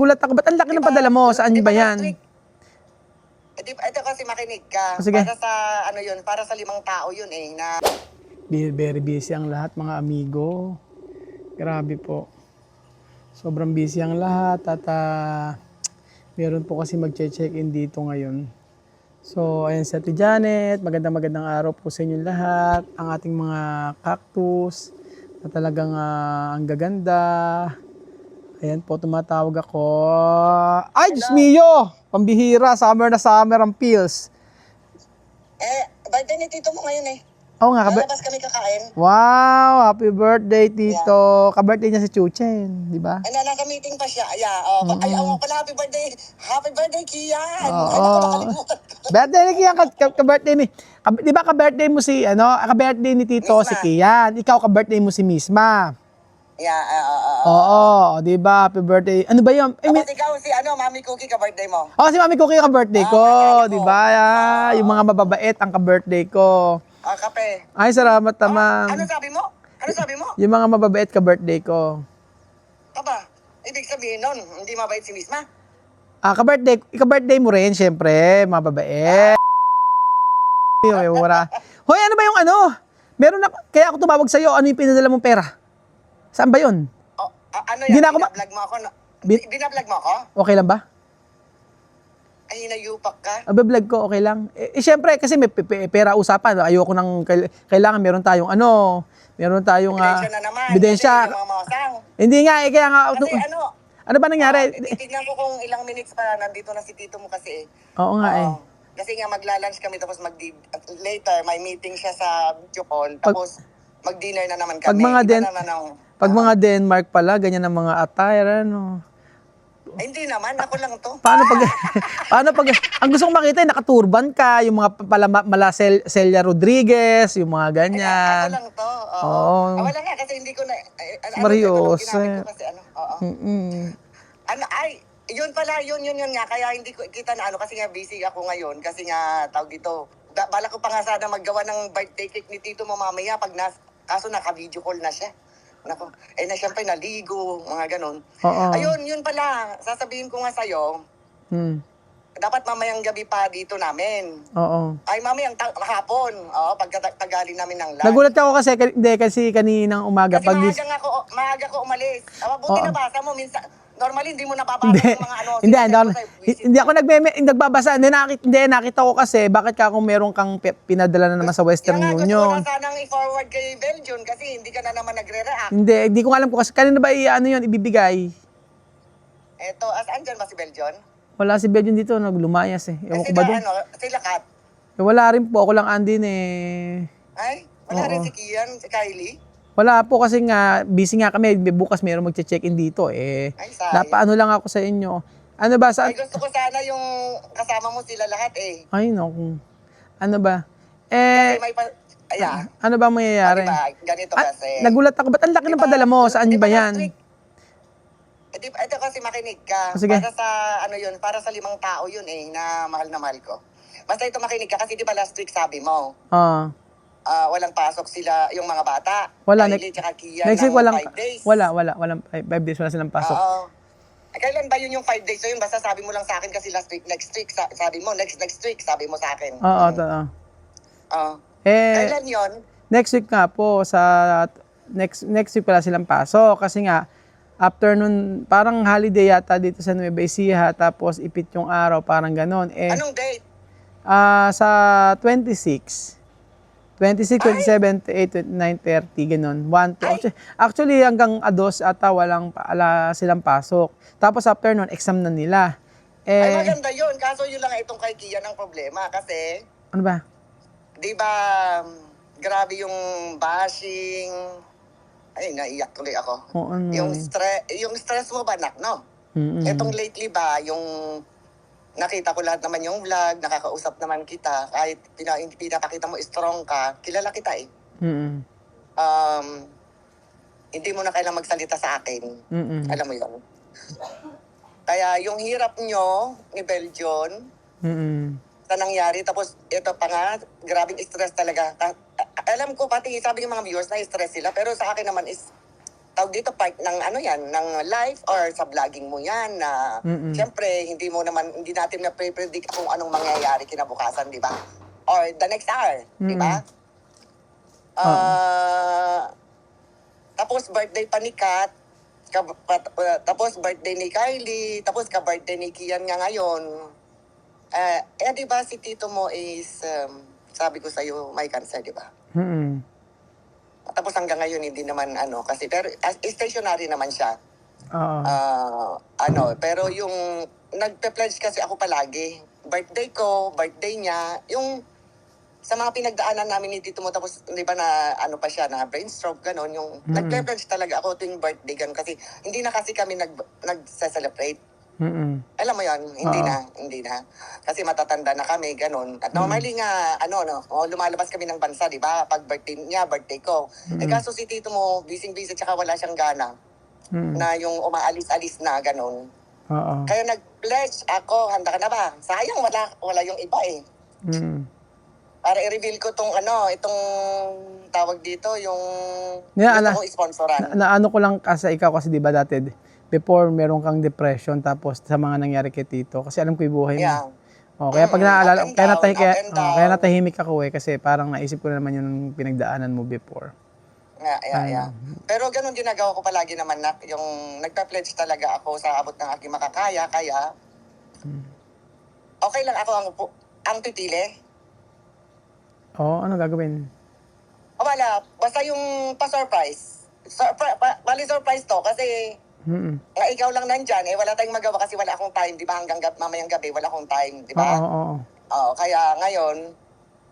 Gulat ako, ba't ang laki ng padala mo? Saan ba yan? Ito kasi makinig ka. Sige. Para sa, ano yun, para sa 5 tao yun eh. Na... Very busy ang lahat, mga amigo. Grabe po. Sobrang busy ang lahat at meron po kasi mag-check-in dito ngayon. So, ayan si Ate Janet. Magandang araw po sa inyo lahat. Ang ating mga cactus na talagang ang gaganda. Ayan po, tumatawag ako. Ay, Diyos mio! Pambihira, summer na summer ang pills. Birthday ni Tito mo ngayon eh. Oo nga, Lalabas kami kakain. wow, happy birthday, Tito. Ka-birthday niya si Chuchen, di ba? Ay, naka-meeting pa siya. Ay, pala, happy birthday. Happy birthday, Kian. Oo. Ay, naku, nakalimutan ko. Birthday ni Kian, ka-birthday ni... Di ba ka-birthday mo si, ka-birthday ni Tito Misma. si Kian. Ikaw ka-birthday mo si Misma. Oo, di ba? Happy birthday. Ano ba yun? Tapos ikaw si, Mami Cookie, ka-birthday mo. Si Mami Cookie ka-birthday ko, kaya di ko. ba? Yung mga mababait ang ka-birthday ko. Kape. Ay, salamat naman. Ano sabi mo? Ano sabi mo? Yung mga mababait ka-birthday ko. Aba, ibig sabihin nun, hindi mabait si Misma. Ka-birthday mo rin, syempre, mababait. Wala. Hoy, ano ba yung Meron na, kaya ako tumawag sa'yo, ano yung pinadala mong pera? Saan ba yun? Ano Hindi yan? na ako Binablog mo ako? Binablog mo ako? Okay lang ba? Ay, nayupak ka? Vlog ko, okay lang. Syempre, kasi may pera usapan. Ayoko nang, kailangan meron tayong meron tayong Ebidensya na naman. ebidensya. Kasi yung mga masang. Hindi nga, kaya nga, Kasi ano ba nangyari? titignan ko kung ilang minutes pa nandito na si Tito mo kasi. Oo nga eh. Kasi nga magla-lunch kami tapos later may meeting siya sa video call tapos mag-dinner na naman kami. Pag mga Denmark pala, ganyan ang mga attire, Ay, hindi naman, ako lang to. Paano pag, ang gusto kong makita, nakaturban ka, yung mga mala Celia Rodriguez, yung mga ganyan. Ako lang to. Oo. Wala nga kasi hindi ko na, Marios. ginamit ko kasi yun pala, yun nga, kaya hindi ko kita na kasi nga busy ako ngayon, kasi nga, tawag dito, bala ko pa nga sana maggawa ng birthday cake ni Tito mo mamaya, kaso naka-video call na siya. Nako, siyempre naligo, mga ganon. Oo. Ayun, yun pala, sasabihin ko nga sa'yo, dapat mamayang gabi pa dito namin. Oo. Ay, mamayang hapon, pagkagaling namin ng lunch. Nagulat ako kasi kaninang umaga. Kasi maaga ko umalis. Buti nabasa mo, minsan, normally hindi mo nababasa yung mga Hindi ako nagbabasa. Hindi, nakita ko kasi, bakit kung meron kang pinadala na naman sa Western Union. Union. Gusto ko na sanang i-forward kay Belgium kasi hindi ka na naman nagre-react. Hindi ko alam kung kasi, kanina ba yun, ibibigay? Eto, asaan dyan ba si Belgium? Wala si Belgium dito, naglumayas eh. Ewan ko ba doon? Sila Kat? Wala rin po, ako lang andin eh. Ay, wala rin si Kian, si Kylie? Wala po kasi nga, busy nga kami. Bukas meron magche-check-in dito eh. Ay, sayang. Napaano lang ako sa inyo. Ano ba? Ay, gusto ko sana yung kasama mo sila lahat eh. Ay, naku. Ano ba? Kasi may ano ba mangyayari? Diba, ganito kasi. Nagulat ako. Ba't ang laki ng padala mo? Saan ba yan? Ito kasi makinig ka. Sige. Para sa, para sa 5 tao yun eh, na mahal ko. Basta ito makinig ka kasi di ba last week sabi mo, walang pasok sila, yung mga bata. Wala. Kylie, tsaka Kian Next week ng walang, 5 days. walang 5 days, wala silang pasok. Oo. Kailan ba yun yung 5 days? So yun, basta sabi mo lang sa akin kasi last week, next week, sabi mo, next week, sabi mo sa akin. Oo. Kailan yun? Next week nga po, next week pala silang pasok. Kasi nga, after nun, parang holiday yata dito sa Nueva Ecija, tapos ipit yung araw, parang ganon. Anong date? Sa 26. 26, 27, 28, 29, 30, gano'n. 1, 2. Actually, hanggang 2 ata walang silang pasok. Tapos after nun, exam na nila. Ay, maganda yun. Kaso yun lang itong kay Kian ang problema. Kasi, ano ba? di ba, grabe yung bashing. Ay, naiyak tuloy ako. Yung stress mo ba, nak, no? Etong lately ba, yung nakita ko lahat naman yung vlog, nakakausap naman kita, kahit pinapakita mo strong ka, kilala kita eh. Hindi mo na kailangang magsalita sa akin. Alam mo yun. Kaya yung hirap nyo ni Belgium, sa nangyari, tapos ito pa nga, grabing stress talaga. Alam ko pati, sabi ng mga viewers na stress sila, pero sa akin naman is, tawag dito, part ng ano yan, ng life or sa vlogging mo yan na siyempre hindi natin na pre-predict kung anong mangyayari kinabukasan, di ba? Or the next hour, di ba? Tapos birthday pa ni Kat, tapos birthday ni Kylie, tapos ka-birthday ni Kian nga ngayon. Di ba si tito mo is, sabi ko sa'yo, may cancer, di ba? Tapos hanggang ngayon hindi naman kasi pero stationary naman siya. Pero yung nagpe-pledge kasi ako palagi. Birthday ko, birthday niya, yung sa mga pinagdaanan namin ni tito mo, tapos di ba na pa siya, na brain stroke, gano'n, yung nagpe-pledge talaga ako tuwing birthday, gano'n, kasi hindi na kasi kami nag-celebrate. Alam mo yon, hindi na. Kasi matatanda na kami, ganun. At normally nga, lumalabas kami ng bansa, di ba? Pag birthday niya, birthday ko. Kaso si tito mo, busy-busy, tsaka wala siyang gana. Na yung umaalis-alis na, ganun. Kaya nag-pledge ako, handa ka na ba? Sayang, wala yung iba eh. Para i-reveal ko itong tawag dito, yung gusto kong sponsoran. Naano ko lang kasi ikaw kasi di ba dati, before meron kang depression tapos sa mga nangyari kay tito kasi alam ko yung buhay mo. Kaya pag naalala, kaya natahimik ako kasi parang naisip ko na naman yung pinagdaanan mo before. Pero ganun ginagawa ko palagi naman yung nagpa-pledge talaga ako sa abot ng aking makakaya, kaya okay lang ako ang pipili. Ano gagawin? Wala, basta yung pa-surprise. Bali surprise to kasi ikaw lang nandyan, wala tayong magawa kasi wala akong time, di ba? Hanggang mamayang gabi, wala akong time, di ba? Kaya ngayon,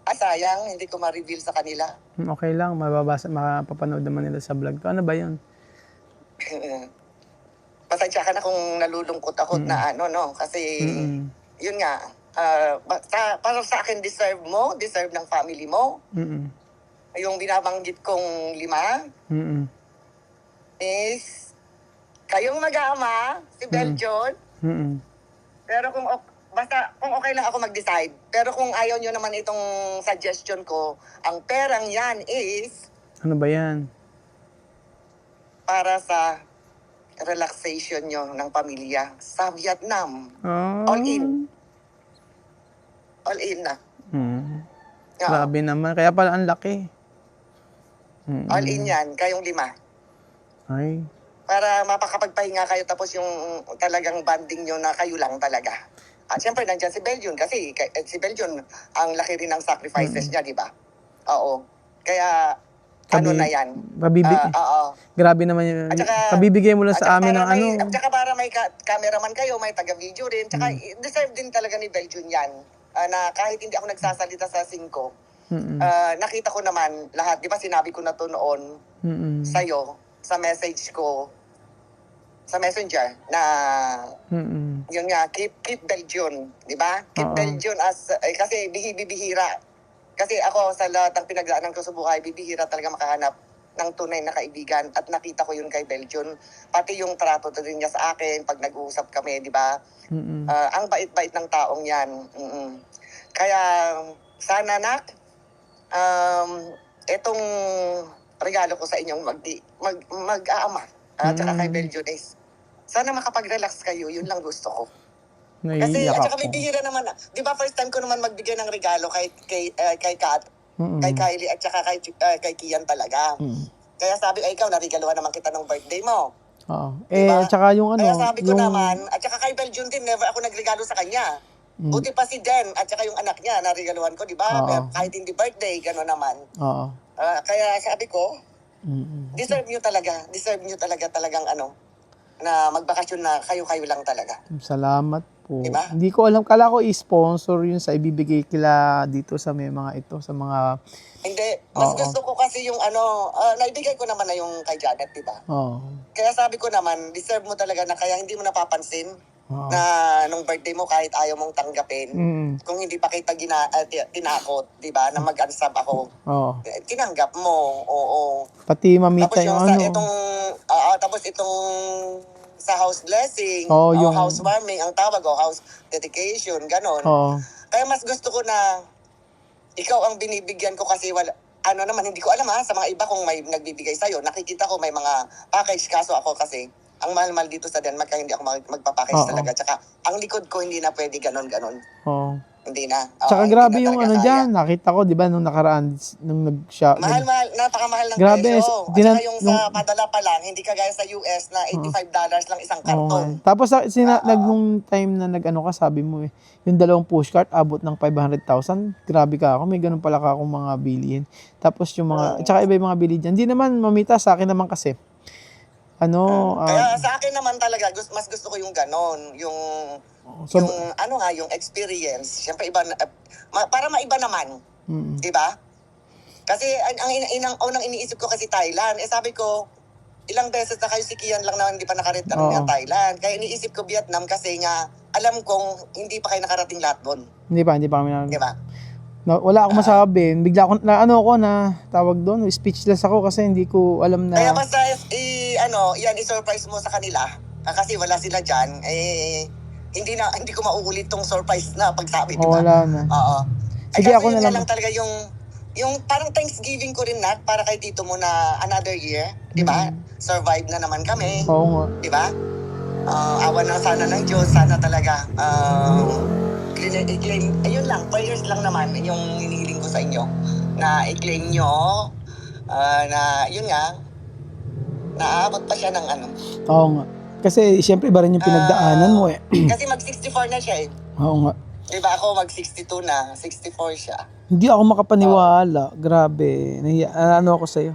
sayang, hindi ko ma-reveal sa kanila. Okay lang, mapapanood naman nila sa vlog ko. Ano ba yun? Pasensya ka na kung nalulungkot ako na kasi yun nga, para sa akin, deserve ng family mo. Yung binabanggit kong 5 is kayong mag-aama, si Beljon. Pero kung okay lang ako mag-decide. Pero kung ayaw nyo naman itong suggestion ko, ang perang yan is... Ano ba yan? Para sa relaxation nyo ng pamilya sa Vietnam. All in. All in na. Grabe naman. Kaya pala ang laki. All in yan, kayong 5. Ay. Para mapakapagpahinga kayo tapos yung talagang banding nyo na kayo lang talaga. At syempre, nandyan si Beljon kasi si Beljon, ang laki rin ng sacrifices niya, di ba? Oo. Kaya, na yan. Grabe naman yun. Kabibigay mo lang sa amin ng At saka para may cameraman kayo, may taga-video rin. Tsaka deserve din talaga ni Beljon yan. Na kahit hindi ako nagsasalita sa 5, nakita ko naman lahat. Di ba sinabi ko na to noon sa'yo, sa message ko, sa messenger, na yun nga, keep Beljon, di ba? Keep Beljon kasi bihira. Kasi ako sa lahat ng pinagdaanan ko sa buhay, bibihira talaga makahanap ng tunay na kaibigan at nakita ko yun kay Beljon. Pati yung trato din niya sa akin pag nag-uusap kami, di ba? Ang bait-bait ng taong yan. Kaya sana itong regalo ko sa inyong mag-aama at saka kay Beljon is sana makapag-relax kayo, yun lang gusto ko. Kasi at saka may bihira naman, di ba first time ko naman magbigay ng regalo kay Kat, kay Kylie at saka kay Kian talaga. Kaya sabi, ikaw, narigaluhan naman kita ng birthday mo. Diba? At saka yung Kaya sabi ko naman, at saka kay Beljon din, never ako nagregalo sa kanya. Buti pa si Den at saka yung anak niya, narigaluhan ko, di ba? Kahit hindi birthday, gano'n naman. Kaya sabi ko, deserve nyo talaga talagang na magbakasyon na kayo-kayo lang talaga. Salamat po. Diba? Hindi ko alam, kala ko i-sponsor yun sa ibibigay kila dito sa sa mga... Hindi, mas gusto ko kasi yung naibigay ko naman na yung kay Janet, diba? Kaya sabi ko naman, deserve mo talaga na kaya hindi mo napapansin na nung birthday mo kahit ayaw mong tanggapin, kung hindi pa kita tinakot, diba, na mag-unsub ako, tinanggap mo, Pati mamita yung tapos itong sa house blessing, yung housewarming, ang tawag, house dedication, ganon. Kaya mas gusto ko na ikaw ang binibigyan ko kasi ano naman, hindi ko alam sa mga iba kung may nagbibigay sa'yo. Nakikita ko may mga package, kaso ako kasi, ang mahal-mahal dito sa Denmark, kaya hindi ako magpapackage talaga. Tsaka, ang likod ko hindi na pwede ganon-ganon. Oo. Hindi na. Tsaka Hindi grabe na yung talaga ano kaya. dyan, nakita ko, di ba, nung nakaraan, nung Mahal-mahal, napakamahal ng Grabe, presyo. At dinan- saka yung sa padala pa lang, hindi kagaya sa US na $85 lang isang Oo nga. karton. Tapos nung time na nag-ano ka, sabi mo yung 2 pushcart abot ng 500,000. Grabe ka ako, may ganun pala ka akong mga bilihin. Tapos yung mga, tsaka iba yung mga bili dyan. Hindi naman mamita sa akin naman kasi. Kaya sa akin naman talaga, mas gusto ko yung ganon. Yung yung experience. Siyempre iba, para maiba naman. Di ba? Kasi ang unang iniisip ko kasi Thailand. Sabi ko, ilang beses na kayo si Kian lang na hindi pa nakarating ng Thailand. Kaya iniisip ko Vietnam kasi nga, alam kong hindi pa kayo nakarating lahat doon. Hindi pa kami nakarating. Di ba? Wala akong masabi. Bigla ako, na tawag doon, speechless ako kasi hindi ko alam na. Kaya basta, i-surprise mo sa kanila. Kasi wala sila dyan. Hindi ko mauulit tong surprise na pagsabi, di ba? Wala na. Oo. Sige, ako na lang talaga yung parang Thanksgiving ko rin para kay tito mo na another year, di ba? Survive na naman kami. Oo nga. Di ba? Awan na sana ng Diyos, sana talaga. I-claim, ayun lang, prayers lang naman yung hinihiling ko sa inyo. Na i-claim nyo, na yun nga, naaabot pa siya ng ano. Oo nga. Kasi siyempre iba rin yung pinagdaanan mo Kasi mag-64 na siya Oo nga. Diba ako mag-62 na, 64 siya. Hindi ako makapaniwala. Grabe. Ano ako sa'yo.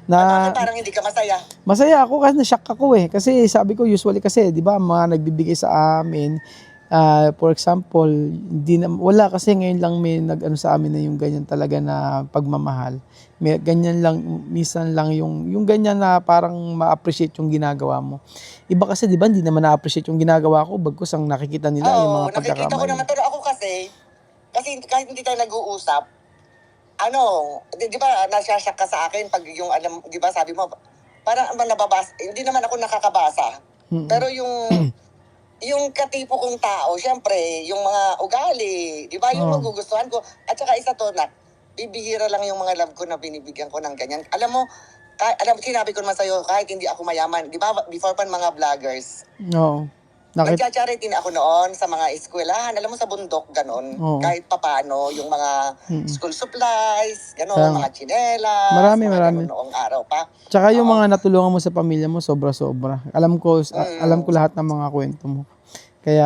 Parang hindi ka masaya. Masaya ako kasi na-shock ako Kasi sabi ko usually kasi, di ba, mga nagbibigay sa amin, for example, wala kasi ngayon lang may nag-ano sa amin na yung ganyan talaga na pagmamahal. May ganyan lang, minsan lang yung ganyan na parang ma-appreciate yung ginagawa mo. Iba kasi, di ba, hindi naman na-appreciate yung ginagawa ko, bagkus ang nakikita nila yung mga pagkakamali. Nakikita ko naman, pero ako kasi kahit hindi tayo nag-uusap, di ba, nasyasyak ka sa akin pag yung, di ba, sabi mo, parang nababasa, hindi naman ako nakakabasa. Pero yung katipo kong tao, syempre, yung mga ugali, di ba, yung magugustuhan ko. At saka isa to, bibihira lang yung mga love ko na binibigyan ko ng ganyan. Alam mo, sinabi ko naman sa'yo, kahit hindi ako mayaman, di ba, before pa mga vloggers, nagcha-charity na ako noon sa mga eskwelahan, alam mo sa bundok, ganon. Kahit papano, yung mga school supplies, ganon, mga tsinelas, marami. noong araw pa. Tsaka yung mga natulungan mo sa pamilya mo, sobra-sobra. Alam ko lahat ng mga kwento mo. Kaya,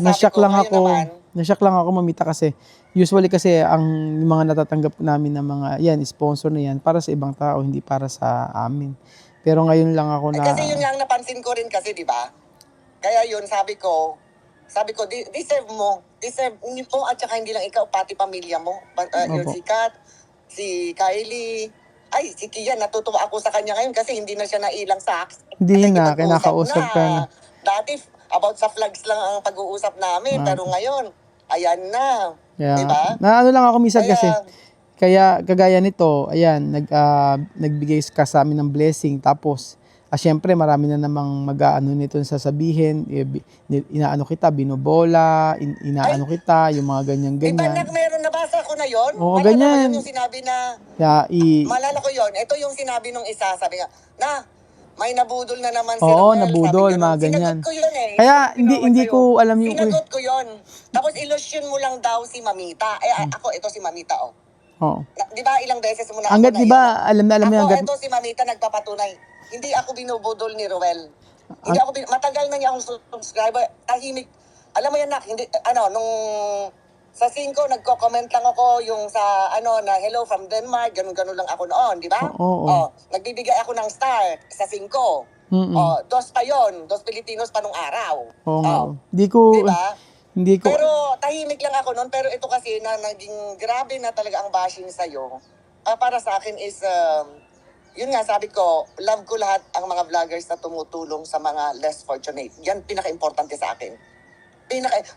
na-shock lang ako mamita kasi, usually kasi, ang mga natatanggap namin ng mga, sponsor na yan, para sa ibang tao, hindi para sa amin. Pero ngayon lang ako na... Kasi yun lang napansin ko rin kasi, di ba? Kaya yun, sabi ko, deserve mo at saka hindi lang ikaw, pati pamilya mo. Yung si Kat, si Kylie, si Kian, natutuwa ako sa kanya ngayon kasi hindi na siya nailang sa akin. Hindi na, kinakausap ka na. Dati, about sa flags lang ang pag-uusap namin, pero ngayon, ayan na. Diba? Lang ako minsan kasi. Kaya kagaya nito, nagbigay ka sa amin ng blessing. Tapos, syempre marami na namang mag-aano nito sasabihin. Inaano kita, binobola, inaano kita, yung mga ganyan-ganyan. Diba meron, nabasa ko na yon? Oo, ganyan. Yung sinabi na, malala ko yon. Ito yung sinabi nung isa, sabi nga, may nabudol na naman si Roel. Oo, nabudol, mga ganyan. Sinagot ko yun Kaya hindi ko alam yung... Sinagot ko yun. Tapos ilusyon mo lang daw si Mamita. Ako, ito si Mamita, Oo. Di ba ilang beses mo na hanggat, di ba, alam mo yung hanggat... Ito si Mamita nagpapatunay. Hindi ako binubudol ni Roel. Matagal na niya akong subscriber. Tahimik. Alam mo yan, nung sa 5, nagko-comment lang ako yung sa, na hello from Denmark, ganun-ganun lang ako noon, di ba? Oo. Nagbibigay ako ng star sa 5. 2 pa yun. 2 Pilipinos pa nung araw. Di ko... Diba? Pero tahimik lang ako noon. Pero ito kasi na naging grabe na talaga ang bashing sa'yo. Para sa akin is, yun nga sabi ko, love ko lahat ang mga vloggers na tumutulong sa mga less fortunate. Yan pinaka-importante sa akin.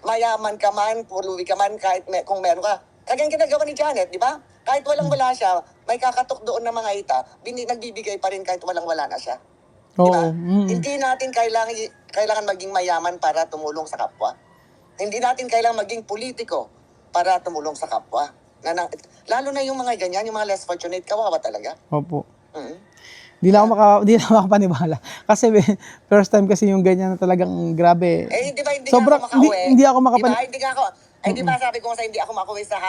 Mayaman ka man, puluwi ka man, kahit kung meron ka. Kaya ginagawa ni Janet, di ba? Kahit walang-wala siya, may kakatok doon na mga ita, nagbibigay pa rin kahit walang-wala na siya. Di ba? Hindi natin kailangan maging mayaman para tumulong sa kapwa. Hindi natin kailangan maging politiko para tumulong sa kapwa. Lalo na yung mga ganyan, yung mga less fortunate, kawawa talaga. Opo. Mm. Di na ako makapaniwala. Kasi first time kasi yung ganyan na talagang grabe. Eh, di ba hindi Sobrang, nga ako makauwi? hindi ako Di ba, hindi nga ako, di ba sabi ko sa hindi ako makauwi sa,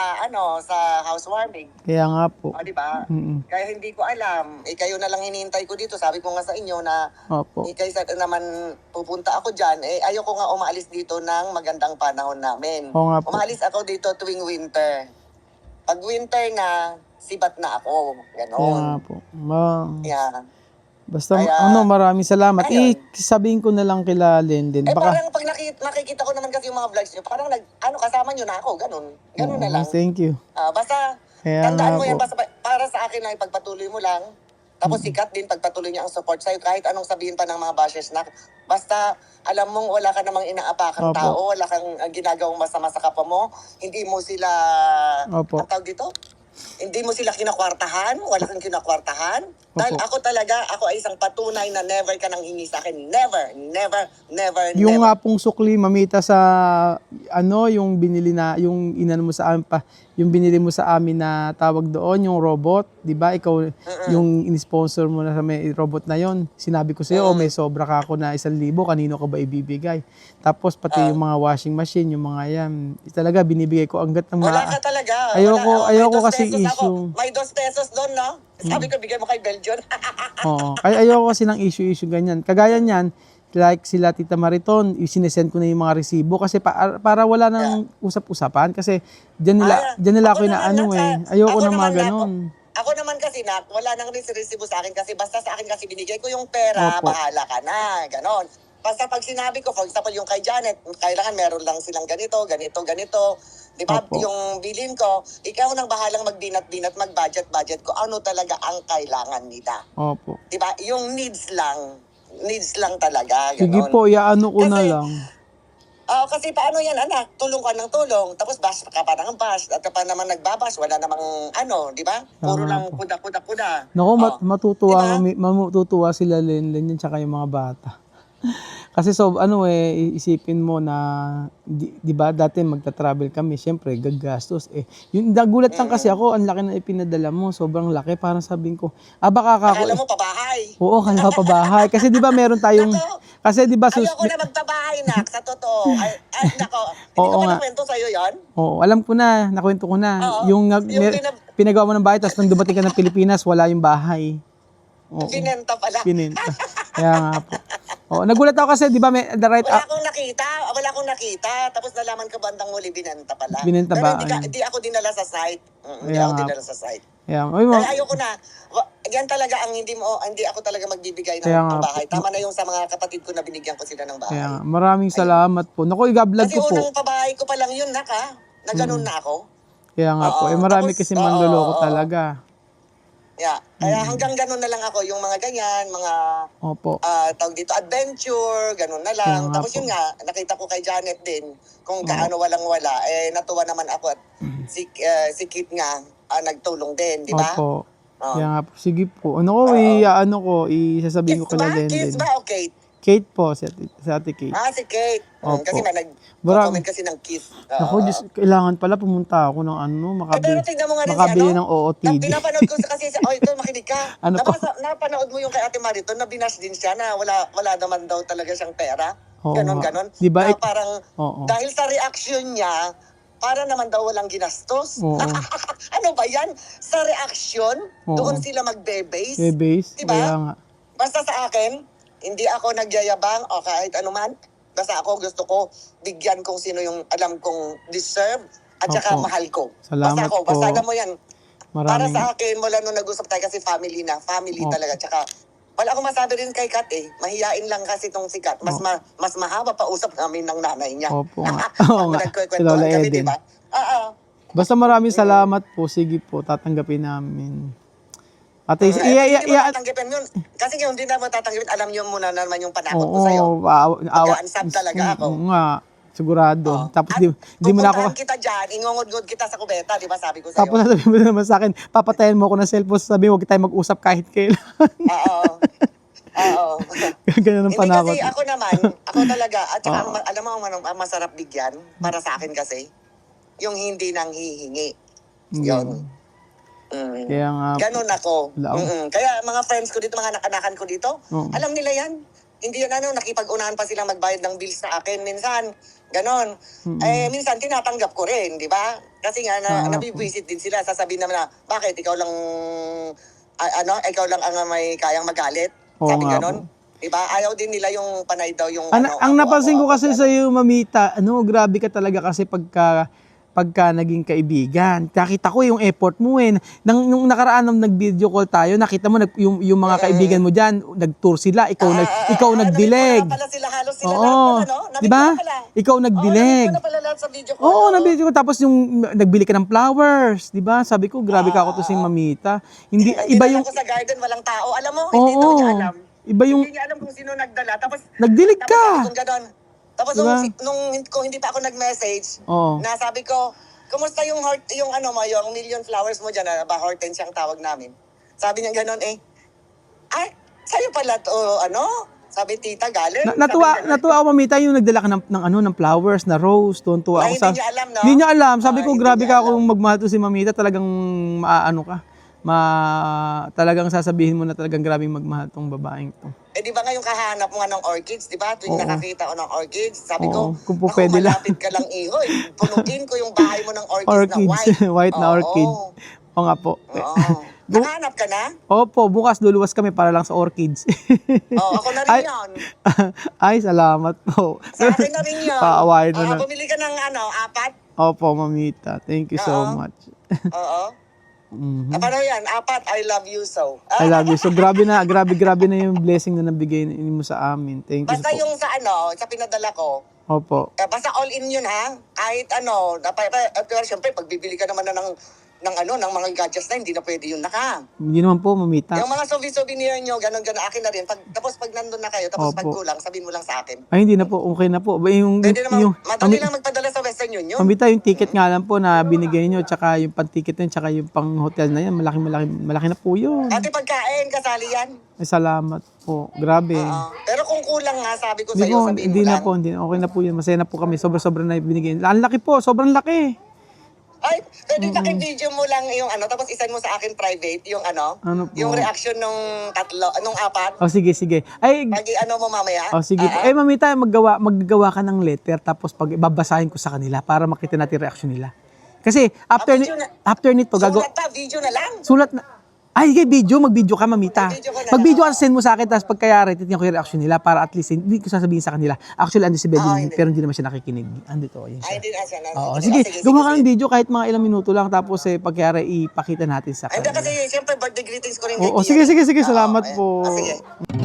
sa housewarming. Kaya nga po. O, di ba? Mm-mm. Kaya hindi ko alam. Kayo na lang hinihintay ko dito. Sabi ko nga sa inyo na, Opo. kaysa naman pupunta ako dyan, ayoko nga umaalis dito ng magandang panahon namin. Oo nga po. Umaalis ako dito tuwing winter. Pag winter na, sibat na ako. Kaya Ganon. nga po. Yeah. Basta Kaya, maraming salamat. ayun. Sabihin ko na lang kila Lenden. Parang pag nakikita ko naman kasi yung mga vlogs nyo, parang kasama nyo na ako, ganun. Ganun na lang. Thank you. Basta, Kaya tandaan nga mo yan, po. basta para sa akin lang, ipagpatuloy mo lang. Tapos sikat din, pagpatuloy niya ang support sa'yo, kahit anong sabihin pa ng mga bashers na, basta, alam mong wala ka namang inaapakang Opo. tao, wala kang ginagawang masama sa kapwa mo, hindi mo sila, Opo. ang tawag dito? Hindi mo sila kinakwartahan, wala kang kinakwartahan. Dahil Opo. ako ay isang patunay na never ka nang hingi sa akin. Never, never, never, Yung never. nga pong sukli, mamita sa, yung binili na, yung inano mo sa amin pa, yung binili mo sa amin na tawag doon, yung robot, di ba? Ikaw, yung in-sponsor mo na sa may robot na yon. Sinabi ko sa'yo, may sobra ka ako na 1,000, kanino ka ba ibibigay? Tapos pati yung mga washing machine, yung mga yan, talaga binibigay ko hanggat ng Wala ka talaga. Ayoko may 2 kasi pesos issue. May 2 pesos doon, no? Sabi ko, bigay mo kay Belgian. Oo. Kaya ayoko kasi ng issue ganyan. Kagaya niyan, like sila Tita Mariton, sinesend ko na yung mga resibo kasi para wala nang usap-usapan kasi diyan nila ako inaano Ayoko na mga ganun. Ako naman kasi wala nang resibo sa akin kasi basta sa akin kasi binigay ko yung pera, Opo. bahala ka na, ganon. Basta pag sinabi ko, for example, yung kay Janet, kailangan meron lang silang ganito. Di ba? Opo. Yung bilin ko, ikaw nang bahalang magdinat-dinat, mag-budget ko, ano talaga ang kailangan nila. Opo. Di ba? Yung needs lang talaga. Ganon. Sige po, iaano ko na Kasi, lang. Kasi paano yan, anak? Tulong ka ng tulong. Tapos bash ka pa ng bash. At ka pa naman nagbabash. Wala namang di ba? Puro lang kuda. Naku, matutuwa, Diba? matutuwa sila Lenlen yun tsaka yung mga bata. Kasi isipin mo na, di ba, dati magta-travel kami, syempre, gagastos. Yung nagulat lang kasi ako, ang laki na ipinadala mo, sobrang laki. Parang sabihin ko, baka ako. Akala mo pabahay. Oo, kala pa bahay. Kasi di ba meron tayong, Nako, kasi di ba, ayoko na magpabahay, nak, sa totoo. Nako, hindi Oo ko pa nga. nakwento sa'yo yan. oo, alam ko na, nakwento ko na. Oo. Yung, Yung pinagawa mo ng bahay, tapos nung dumating ka ng Pilipinas, wala yung bahay. Oo, Binenta pala. pininta. Kaya nga po. Oo, nagulat ako kasi, di ba, the right Wala akong nakita. Tapos nalaman ko bandang huli, binenta pala. Binenta Pero ba? hindi ako dinala sa site. Hindi Kaya ako nga. dinala sa site. Kaya, Kaya ayoko na. Yan talaga ang hindi ako talaga magbibigay ng Kaya nga bahay. Tama na yung sa mga kapatid ko na binigyan ko sila ng bahay. kaya nga, maraming salamat po. Naku, i-vlog Kasi ko po. unang pabahay ko pa lang yun, nak, ha? Na ganun na ako. Kaya nga po, Oo, marami tapos, kasi manloloko oo. talaga. Yeah. Kaya hanggang ganun na lang ako, yung mga ganyan, mga Opo. tawag dito, adventure, ganun na lang. Kaya nga Tapos po. yun nga, nakita ko kay Janet din, kung kaano walang-wala. Natuwa naman ako at si Kit nga, nagtulong din, di ba? Opo. Oo. Kaya nga po, sige po. Isasabihin ko kala Kiss Lenden. ba o Kate? Kate po, si Ate Kate. Si Kate. Opo. Kasi Marami. nag-comment kasi ng kiss. Ako, Diyos, kailangan pala pumunta ako ng Pero tignan mo nga rin makabili ng OOTD. Pinapanood ko kasi ito, makinig ka. Ano po? Napanood mo yung kay Ate Mariton na binash din siya na wala naman daw talaga siyang pera. Oo Ganon. nga. Di ba, Na parang, Oo. dahil sa reaction niya, para naman daw walang ginastos. Oo. Ano ba yan? Sa reaction, Oo. doon sila magbe-base. base, Diba? kaya nga. Basta sa akin, hindi ako nagyayabang o kahit anuman. Basta ako gusto ko bigyan kung sino yung alam kong deserve at saka Opo. mahal ko. Salamat Basta po. alam mo yan. Para Maraming, sa akin, mula nung nag-usap tayo kasi family Opo. talaga. Tsaka wala akong masabi rin kay Kat Mahiyain lang kasi tong si Kat. Mas mahaba pa usap namin ng nanay niya. Opo nga. Oo nga. Si Nagkwentuhan Lola kami, Eden. diba? Basta maraming salamat po. Sige po, tatanggapin namin. Ate, Hindi mo tatanggapin yun. Kasi kung hindi na mo tatanggapin, alam niyo muna naman yung panakot ko sa'yo. Mag-aansab talaga ako. Oo nga, sigurado. Oh. Tapos At di mo na ako, pupuntahan kita dyan, ingungod-ngod kita sa kubeta, di ba sabi ko sa'yo? tapos sabi mo naman sa akin, papatayin mo ako ng cellphone, sabi mo, huwag tayo mag-usap kahit kailan. Oo. Oo. Ganun ang Hindi panakot. kasi ako talaga, at saka alam mo ang masarap bigyan, para sa akin kasi, yung hindi nang hihingi. Yun. Mm. Kaya nga, Ganon ako. Lao. Kaya mga friends ko dito, mga anak-anakan ko dito, Oo. alam nila yan. Hindi yan nakipag-unahan pa silang magbayad ng bills sa akin. Minsan, ganon. Minsan tinatanggap ko rin, di ba? Kasi nga, nabibwisit din sila. Sasabihin naman na, bakit ikaw lang, ikaw lang ang may kayang magalit? Oo Sabi nga ganon. Diba? Ayaw din nila yung panay daw yung ang napansin ko kasi sa iyo, Mamita, grabe ka talaga kasi pagka naging kaibigan. Nakita ko yung effort mo eh. Nung nakaraan nung nag-video call tayo, nakita mo yung mga kaibigan mo diyan, nag-tour sila, ikaw nagdileg. Nabigyan pala sila, halos sila Oo. lahat pala, no? Di ba? Pala. Ikaw nagdileg. Nabigyan na pala lahat sa video call. Oo, nabidyo ko. Tapos yung nagbili ka ng flowers, di ba? Sabi ko, grabe ka ako to si Mamita. Hindi, iba yung... Ako sa garden, walang tao. Alam mo, Oo. hindi daw niya alam. Iba yung... Hindi niya alam kung sino nagdala. Tapos, Nagdilig tapos ka. sabi kong ganon. Tapos Diba? kung hindi pa ako nag-message, Oo. na sabi ko, kumusta yung yung million flowers mo dyan, hortensia ang tawag namin. Sabi niya ganon ay, sa'yo pala to, Sabi tita, galing. Natuwa ako, Mamita, yung nagdala ka ng flowers, na rose, tuwa ako sa... Hindi niya alam, no? Hindi niya alam. Sabi ko, Hindi grabe niya ka kung magmahal to si Mamita, talagang talagang sasabihin mo na talagang grabing magmahal tong babaeng to. Di ba ngayong kahanap mo nga ng orchids, di ba? Tuwing Oo. nakakita ko ng orchids, sabi ko, Oo, kung po pwede lang." malapit ka lang, ihoy. Punutin ko yung bahay mo ng orchids na white. White na Oo. orchid. O nga po. Oo. Nakahanap ka na? Opo, bukas luluwas kami para lang sa orchids. Oo, ako na rin yun. Ay, salamat po. Sa akin na rin yun. Paawain mo na. Bumili ka ng 4? Opo, Mamita. Thank you so Oo. much. Oo. Mhm. Paano yan? 4, I love you so. I love you. So grabe na yung blessing na nabigay mo sa amin. Thank you Basta po. yung sa pinadala ko, Opo. basta all in yun ha. Kahit pero syempre, pag bibili ka naman na ng mga gadgets na, hindi na pwede yun Hindi naman po, Mamita. Yung mga souvenir nyo, ganun, akin na rin. Tapos pag nandun na kayo, tapos Opo. pag kulang, sabihin mo lang sa akin. Ay, hindi na po. Okay na po. Pwede naman, madali lang magpadala sa Western Union. Mamita, yung ticket nga lang po na binigay nyo, tsaka yung pan-ticket na yun, tsaka yung pang-hotel na yan, malaki na po yun. Ate, pagkain, kasali yan. Ay, salamat po. Grabe. Pero kung kulang nga, sabi ko Hindi sa'yo, po, sabihin hindi mo na lang. po. Okay na po yun. Masaya na po kami. Sobra-sobra na binigay. Ang laki po. Sobrang laki. Ay, pwede video mo lang yung tapos isend mo sa akin private, yung Ano po? yung reaction nung 4. O, sige. Ay, Pag mo mamaya. sige po. Eh, Mamita, maggagawa ka ng letter tapos pag babasahin ko sa kanila para makita natin yung reaction nila. Kasi after nito, Sulat pa, video na lang. sulat na. Ay, mag-video ka, Mamita. Mag-video ka na Mag-video lang. ka, send mo sa akin, tapos pagkayari, titignan ko yung reaction nila para at least hindi ko sasabihin sa kanila. Actually, ando si Bebe, hindi. pero hindi naman siya nakikinig. Andito, yan siya. Ay, hindi na siya. Oo, sige, gumawa ka ng video kahit mga ilang minuto lang, tapos pagkayari, ipakita natin sa Ay, hindi kanila. kasi siyempre birthday greetings ko rin. Oo, kay Tia. sige, salamat Oo, po. sige.